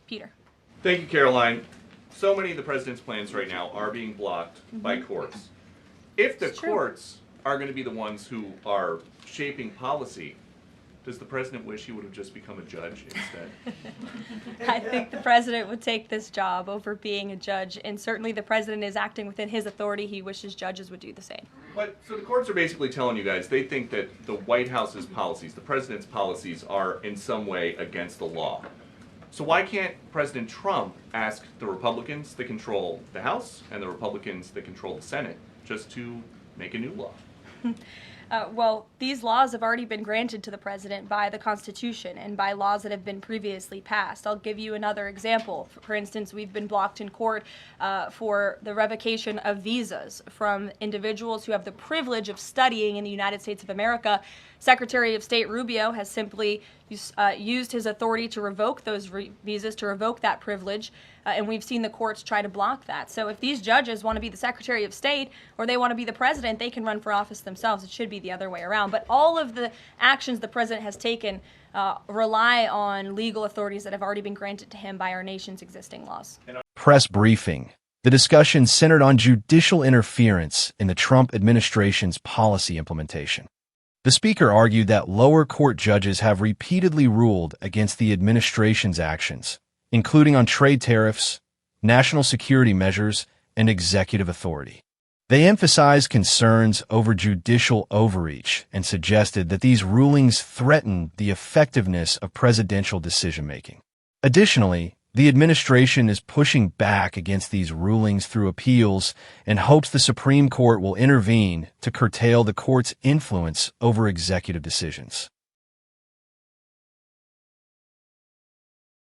Peter. Thank you, Caroline. So many of the president's plans right now are being blocked by courts. If the courts are going to be the ones who are shaping policy, does the president wish he would have just become a judge instead? I think the president would take this job over being a judge, and certainly the president is acting within his authority. He wishes judges would do the same. But so the courts are basically telling you guys they think that the White House's policies, the president's policies, are in some way against the law. So why can't President Trump ask the Republicans that control the House and the Republicans that control the Senate just to make a new law? Well, these laws have already been granted to the president by the Constitution and by laws that have been previously passed. I'll give you another example. For instance, we've been blocked in court for the revocation of visas from individuals who have the privilege of studying in the United States of America. Secretary of State Rubio has simply used his authority to revoke those visas, to revoke that privilege, and we've seen the courts try to block that. So if these judges want to be the Secretary of State or they want to be the president, they can run for office themselves. It should be the other way around. But all of the actions the president has taken rely on legal authorities that have already been granted to him by our nation's existing laws. Press briefing. The discussion centered on judicial interference in the Trump administration's policy implementation. The speaker argued that lower court judges have repeatedly ruled against the administration's actions, including on trade tariffs, national security measures, and executive authority. They emphasized concerns over judicial overreach and suggested that these rulings threaten the effectiveness of presidential decision-making. Additionally, the administration is pushing back against these rulings through appeals and hopes the Supreme Court will intervene to curtail the court's influence over executive decisions.